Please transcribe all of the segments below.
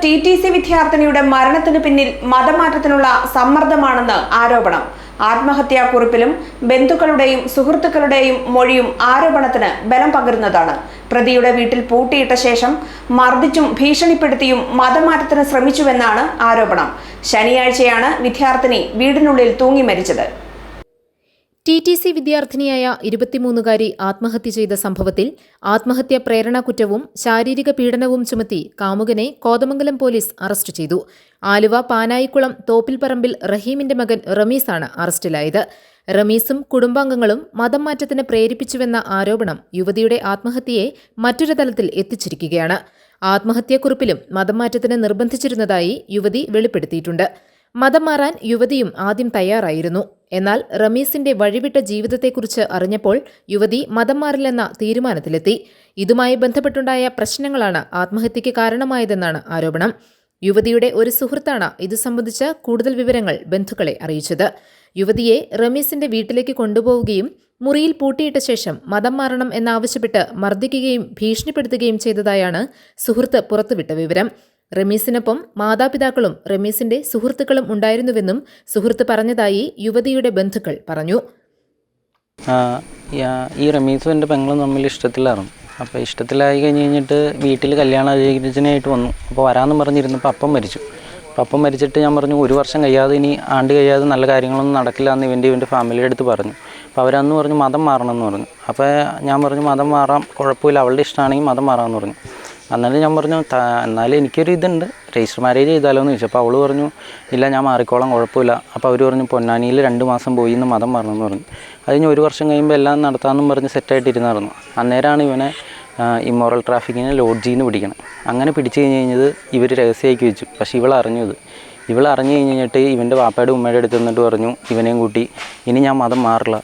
TTC വിദ്യാർത്ഥിനിയുടെ മരണത്തിന് പിന്നിൽ മതമാറ്റത്തിനുള്ള സമ്മർദ്ദമാണെന്ന് ആരോപണം. ആത്മഹത്യാക്കുറിപ്പിലും ബന്ധുക്കളുടെയും സുഹൃത്തുക്കളുടെയും മൊഴിയും ആരോപണത്തിന് ബലം പകരുന്നതാണ്. പ്രതിയുടെ വീട്ടിൽ പൂട്ടിയിട്ട ശേഷം മർദ്ദിച്ചും ഭീഷണിപ്പെടുത്തിയും മതമാറ്റത്തിന് ശ്രമിച്ചുവെന്നാണ് ആരോപണം. ശനിയാഴ്ചയാണ് വിദ്യാർത്ഥിനി വീടിനുള്ളിൽ തൂങ്ങി മരിച്ചത്. TTC വിദ്യാർത്ഥിനിയായ 23-കാരി ആത്മഹത്യ ചെയ്ത സംഭവത്തിൽ ആത്മഹത്യാ പ്രേരണാകുറ്റവും ശാരീരിക പീഡനവും ചുമത്തി കാമുകനെ കോതമംഗലം പോലീസ് അറസ്റ്റ് ചെയ്തു. ആലുവ പാനായിക്കുളം തോപ്പിൽപ്പറമ്പിൽ റഹീമിന്റെ മകൻ റമീസാണ് അറസ്റ്റിലായത്. റമീസും കുടുംബാംഗങ്ങളും മതം മാറ്റത്തിന് പ്രേരിപ്പിച്ചുവെന്ന ആരോപണം യുവതിയുടെ ആത്മഹത്യയെ മറ്റൊരു തലത്തിൽ എത്തിച്ചിരിക്കുകയാണ്. ആത്മഹത്യാക്കുറിപ്പിലും മതം മാറ്റത്തിന് നിർബന്ധിച്ചിരുന്നതായി യുവതി വെളിപ്പെടുത്തിയിട്ടുണ്ട്. മതം മാറാൻ യുവതിയും ആദ്യം തയ്യാറായിരുന്നു. എന്നാൽ റമീസിന്റെ വഴിവിട്ട ജീവിതത്തെക്കുറിച്ച് അറിഞ്ഞപ്പോൾ യുവതി മതം മാറില്ലെന്ന തീരുമാനത്തിലെത്തി. ഇതുമായി ബന്ധപ്പെട്ടുണ്ടായ പ്രശ്നങ്ങളാണ് ആത്മഹത്യയ്ക്ക് കാരണമായതെന്നാണ് ആരോപണം. യുവതിയുടെ ഒരു സുഹൃത്താണ് ഇതു സംബന്ധിച്ച കൂടുതൽ വിവരങ്ങൾ ബന്ധുക്കളെ അറിയിച്ചത്. യുവതിയെ റമീസിന്റെ വീട്ടിലേക്ക് കൊണ്ടുപോവുകയും മുറിയിൽ പൂട്ടിയിട്ട ശേഷം മതം മാറണം എന്നാവശ്യപ്പെട്ട് മർദ്ദിക്കുകയും ഭീഷണിപ്പെടുത്തുകയും ചെയ്തതായാണ് സുഹൃത്ത് പുറത്തുവിട്ട വിവരം. റമീസിനൊപ്പം മാതാപിതാക്കളും റമീസിന്റെ സുഹൃത്തുക്കളും ഉണ്ടായിരുന്നുവെന്നും സുഹൃത്ത് പറഞ്ഞതായി യുവതിയുടെ ബന്ധുക്കൾ പറഞ്ഞു. ഈ റമീസും എൻ്റെ പെങ്ങളും തമ്മിൽ ഇഷ്ടത്തിലായിരുന്നു. അപ്പോൾ ഇഷ്ടത്തിലായി കഴിഞ്ഞിട്ട് വീട്ടിൽ കല്യാണാലോചനയായിട്ട് വന്നു. അപ്പോൾ വരാമെന്ന് പറഞ്ഞിരുന്നപ്പോൾ അപ്പം മരിച്ചു. അപ്പോൾ അപ്പം മരിച്ചിട്ട് ഞാൻ പറഞ്ഞു 1 വർഷം കഴിയാതെ ഇനി ആണ്ട് കഴിയാതെ നല്ല കാര്യങ്ങളൊന്നും നടക്കില്ല എന്ന് ഇവൻ്റെ ഫാമിലിയുടെ അടുത്ത് പറഞ്ഞു. അപ്പോൾ അവരന്ന് പറഞ്ഞു മതം മാറണമെന്ന് പറഞ്ഞു. അപ്പോൾ ഞാൻ പറഞ്ഞു മതം മാറാം, കുഴപ്പമില്ല, അവളുടെ ഇഷ്ടമാണെങ്കിൽ മതം മാറാമെന്ന് പറഞ്ഞു. അന്നേരം ഞാൻ പറഞ്ഞു എന്നാലും എനിക്കൊരു ഇതുണ്ട്, രജിസ്റ്റർ മാരേജ് ചെയ്താലോ എന്ന് ചോദിച്ചു. അപ്പോൾ അവൾ പറഞ്ഞു ഇല്ല ഞാൻ മാറിക്കോളാം, കുഴപ്പമില്ല. അപ്പോൾ അവർ പറഞ്ഞു പൊന്നാനിയിൽ 2 മാസം പോയി ഇന്ന് മതം മാറണമെന്ന് പറഞ്ഞു. അതിന് 1 വർഷം കഴിയുമ്പോൾ എല്ലാം നടത്താമെന്നും പറഞ്ഞ് സെറ്റായിട്ടിരുന്നായിരുന്നു. അന്നേരമാണ് ഇവനെ ഇമ്മോറൽ ട്രാഫിക്കിന് ലോഡ്ജിൽ നിന്ന് പിടിക്കണം. അങ്ങനെ പിടിച്ചു കഴിഞ്ഞത് ഇവർ രഹസ്യമാക്കി വെച്ചു. പക്ഷേ ഇവൾ അറിഞ്ഞു കഴിഞ്ഞിട്ട് ഇവൻ്റെ വാപ്പയുടെ ഉമ്മയുടെ അടുത്ത് നിന്നിട്ട് പറഞ്ഞു ഇവനെയും കൂട്ടി ഇനി ഞാൻ മതം മാറില്ല,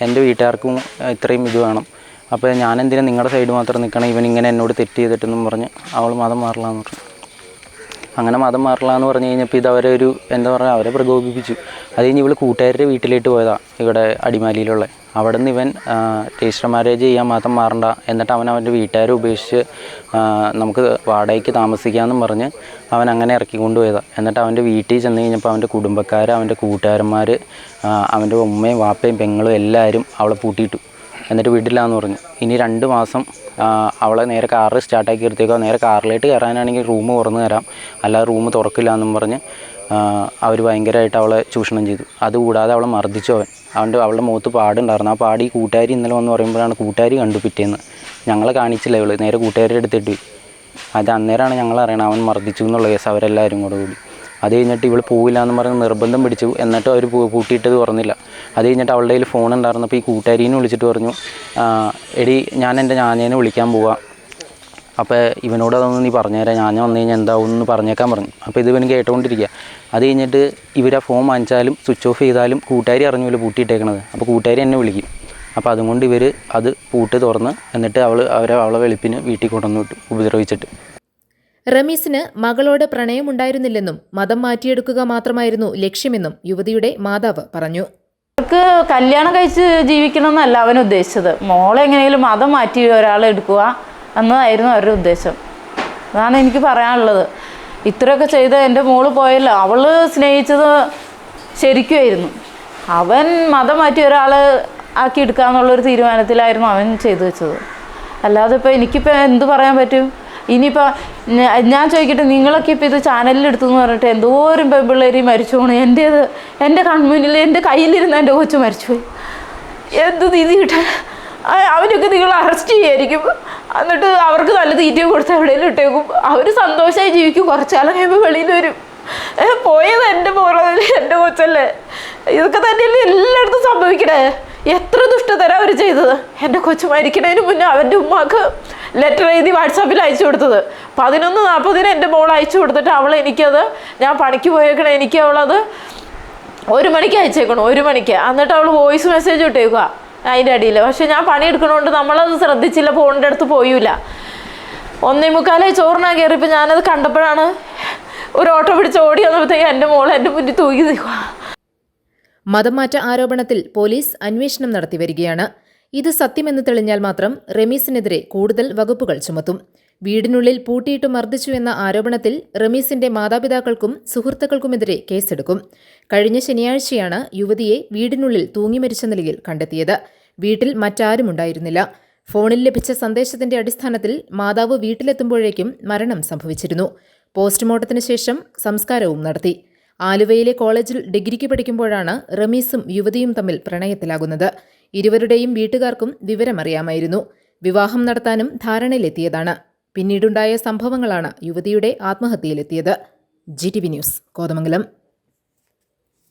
എൻ്റെ വീട്ടുകാർക്കും ഇത്രയും ഇത് വേണം, അപ്പോൾ ഞാനെന്തിനാ നിങ്ങളുടെ സൈഡ് മാത്രം നിൽക്കണം, ഇവനിങ്ങനെ എന്നോട് തെറ്റ് ചെയ്തിട്ടെന്നും പറഞ്ഞ് അവൾ മതം മാറില്ല എന്ന് പറഞ്ഞു. അങ്ങനെ മതം മാറില്ല എന്ന് പറഞ്ഞു കഴിഞ്ഞപ്പോൾ ഇത് അവരെ അവരെ പ്രകോപിപ്പിച്ചു. അത് കഴിഞ്ഞ് ഇവൾ കൂട്ടുകാരുടെ വീട്ടിലേക്ക് പോയതാണ്, ഇവിടെ അടിമാലിയിലുള്ള. അവിടെ നിന്ന് ഇവൻ രജിസ്റ്റർ മാരേജ് ചെയ്യാൻ മതം മാറണ്ട, എന്നിട്ട് അവൻ്റെ വീട്ടുകാരെ ഉപേക്ഷിച്ച് നമുക്ക് വാടകയ്ക്ക് താമസിക്കാമെന്നും പറഞ്ഞ് അവൻ അങ്ങനെ ഇറക്കിക്കൊണ്ട് പോയതാണ്. എന്നിട്ട് അവൻ്റെ വീട്ടിൽ ചെന്ന് കഴിഞ്ഞപ്പോൾ അവൻ്റെ കുടുംബക്കാർ, അവൻ്റെ കൂട്ടുകാരന്മാർ, അവൻ്റെ ഉമ്മയും വാപ്പയും പെങ്ങളും എല്ലാവരും അവളെ പൂട്ടിയിട്ടു. എന്നിട്ട് വീട്ടിലാന്ന് പറഞ്ഞു. ഇനി 2 മാസം അവളെ നേരെ കാറ് സ്റ്റാർട്ടാക്കി എടുത്തേക്കോ, നേരെ കാറിലേക്ക് കയറാനാണെങ്കിൽ റൂം തുറന്ന് തരാം, അല്ലാതെ റൂം തുറക്കില്ല എന്നും പറഞ്ഞ് അവർ ഭയങ്കരമായിട്ട് അവളെ ചൂഷണം ചെയ്തു. അതുകൂടാതെ അവളെ മർദ്ദിച്ചു. അവളുടെ മുഖത്ത് പാടുണ്ടായിരുന്നു. ആ പാടി കൂട്ടുകാരി ഇന്നലെ വന്ന് പറയുമ്പോഴാണ് കൂട്ടുകാരി കണ്ടു പിറ്റേന്ന്. ഞങ്ങളെ കാണിച്ചില്ല ഇവള്, നേരെ കൂട്ടുകാരുടെ എടുത്തിട്ട് പോയി. അത് അന്നേരമാണ് ഞങ്ങൾ അറിയണം അവൻ മർദ്ദിച്ചു എന്നുള്ള കേസ് അവരെല്ലാവരും കൂടി. അത് കഴിഞ്ഞിട്ട് ഇവൾ പോവില്ല എന്ന് പറഞ്ഞ് നിർബന്ധം പിടിച്ചു. എന്നിട്ട് അവർ പൂട്ടിയിട്ടത് തുറന്നില്ല. അത് കഴിഞ്ഞിട്ട് അവളുടെ കയ്യിൽ ഫോൺ ഉണ്ടായിരുന്നപ്പോൾ ഈ കൂട്ടുകാരീനെ വിളിച്ചിട്ട് പറഞ്ഞു എടി ഞാൻ എൻ്റെ ഞാനേനെ വിളിക്കാൻ പോവാം, അപ്പോൾ ഇവനോട് അതൊന്ന് നീ പറഞ്ഞുതരാം, ഞാൻ വന്നു കഴിഞ്ഞാൽ എന്താവും എന്ന് പറഞ്ഞേക്കാൻ പറഞ്ഞു. അപ്പോൾ ഇത് ഇവന് കേട്ടുകൊണ്ടിരിക്കുക. അത് കഴിഞ്ഞിട്ട് ഇവർ ആ ഫോൺ വാങ്ങിച്ചാലും സ്വിച്ച് ഓഫ് ചെയ്താലും കൂട്ടുകാരി അറിഞ്ഞില്ല പൂട്ടിയിട്ടേക്കണത്. അപ്പോൾ കൂട്ടുകാരി എന്നെ വിളിക്കും. അപ്പോൾ അതുകൊണ്ട് ഇവർ അത് പൂട്ട് തുറന്ന് എന്നിട്ട് അവളെ വെളുപ്പിന് വീട്ടിൽ കൊണ്ടുവന്ന് വിട്ടു ഉപദ്രവിച്ചിട്ട്. റമീസിന് മകളോട് പ്രണയമുണ്ടായിരുന്നില്ലെന്നും മതം മാറ്റിയെടുക്കുക മാത്രമായിരുന്നു ലക്ഷ്യമെന്നും യുവതിയുടെ മാതാവ് പറഞ്ഞു. അവർക്ക് കല്യാണം കഴിച്ച് ജീവിക്കണമെന്നല്ല അവൻ ഉദ്ദേശിച്ചത്, മോളെ എങ്ങനെയെങ്കിലും മതം മാറ്റി ഒരാളെ എടുക്കുക എന്നതായിരുന്നു അവരുടെ ഉദ്ദേശം. അതാണ് എനിക്ക് പറയാനുള്ളത്. ഇത്രയൊക്കെ ചെയ്ത് എൻ്റെ മോള് പോയല്ലോ, അവൾ സ്നേഹിച്ചത് ശരിക്കുമായിരുന്നു. അവൻ മതം മാറ്റി ഒരാളെ ആക്കി എടുക്കുക എന്നുള്ളൊരു തീരുമാനത്തിലായിരുന്നു അവൻ ചെയ്തു വെച്ചത്. അല്ലാതെ ഇപ്പോൾ എനിക്കിപ്പോൾ എന്ത് പറയാൻ പറ്റും? ഇനിയിപ്പോൾ ഞാൻ ചോദിക്കട്ടെ, നിങ്ങളൊക്കെ ഇപ്പോൾ ഇത് ചാനലിൽ എടുത്തെന്ന് പറഞ്ഞിട്ട് എന്തോരം പെൺപിള്ളേരി മരിച്ചു പോകണം. എൻ്റെ കൺമുന്നിൽ എൻ്റെ കയ്യിലിരുന്ന് എൻ്റെ കൊച്ചു മരിച്ചുപോയി. എന്ത് നീതി കിട്ടാൻ? അവരൊക്കെ നിങ്ങൾ അറസ്റ്റ് ചെയ്യായിരിക്കും, എന്നിട്ട് അവർക്ക് നല്ല തീറ്റയും കൊടുത്ത് എവിടെയെങ്കിലും ഇട്ടേക്കും. അവർ സന്തോഷമായി ജീവിക്കും. കുറച്ചാലും കഴിയുമ്പോൾ വെളിയിൽ വരും. പോയത് എൻ്റെ മോളല്ലേ, എൻ്റെ കൊച്ചല്ലേ. ഇതൊക്കെ തന്നെയല്ലേ എല്ലായിടത്തും സംഭവിക്കണേ. എത്ര ദുഷ്ടതരാ അവർ ചെയ്തത്. എൻ്റെ കൊച്ചു മരിക്കണതിന് മുന്നേ അവൻ്റെ ഉമ്മാക്ക് ലെറ്റർ എഴുതി വാട്സാപ്പിൽ അയച്ചു കൊടുത്തത്. 11:40 എൻ്റെ മോൾ അയച്ചു കൊടുത്തിട്ട് എനിക്കത് ഞാൻ പണിക്ക് പോയേക്കണേ, എനിക്ക് അവളത് 1 മണിക്ക് അയച്ചേക്കണം, 1 മണിക്ക്. എന്നിട്ട് അവൾ വോയിസ് മെസ്സേജ് ഇട്ടേക്കുക അതിൻ്റെ അടിയിൽ. പക്ഷെ ഞാൻ പണിയെടുക്കണോണ്ട് നമ്മളത് ശ്രദ്ധിച്ചില്ല, ഫോണിൻ്റെ അടുത്ത് പോയില്ല. 1:45 ചോറിനാ കയറിയപ്പോൾ ഞാനത് കണ്ടപ്പോഴാണ് ഒരു ഓട്ടോ പിടിച്ച് ഓടി വന്നപ്പോഴത്തേക്ക് എൻ്റെ മോൾ എൻ്റെ മുന്നിൽ തൂക്കി നിൽക്കുക. മതംമാറ്റ ആരോപണത്തിൽ പോലീസ് അന്വേഷണം നടത്തിവരികയാണ്. ഇത് സത്യമെന്ന് തെളിഞ്ഞാൽ മാത്രം റമീസിനെതിരെ കൂടുതൽ വകുപ്പുകൾ ചുമത്തും. വീടിനുള്ളിൽ പൂട്ടിയിട്ട് മർദ്ദിച്ചു എന്ന ആരോപണത്തിൽ റമീസിന്റെ മാതാപിതാക്കൾക്കും സുഹൃത്തുക്കൾക്കുമെതിരെ കേസെടുക്കും. കഴിഞ്ഞ ശനിയാഴ്ചയാണ് യുവതിയെ വീടിനുള്ളിൽ തൂങ്ങി മരിച്ച നിലയിൽ കണ്ടെത്തിയത്. വീട്ടിൽ മറ്റാരുമുണ്ടായിരുന്നില്ല. ഫോണിൽ ലഭിച്ച സന്ദേശത്തിന്റെ അടിസ്ഥാനത്തിൽ മാതാവ് വീട്ടിലെത്തുമ്പോഴേക്കും മരണം സംഭവിച്ചിരുന്നു. പോസ്റ്റ്മോർട്ടത്തിന് ശേഷം സംസ്കാരവും നടത്തി. ആലുവയിലെ കോളേജിൽ ഡിഗ്രിക്ക് പഠിക്കുമ്പോഴാണ് റമീസും യുവതിയും തമ്മിൽ പ്രണയത്തിലാകുന്നത്. ഇരുവരുടെയും വീട്ടുകാർക്കും വിവരമറിയാമായിരുന്നു. വിവാഹം നടത്താനും ധാരണയിലെത്തിയതാണ്. പിന്നീടുണ്ടായ സംഭവങ്ങളാണ് യുവതിയുടെ ആത്മഹത്യയിലെത്തിയത്. GTV news, Kothamangalam.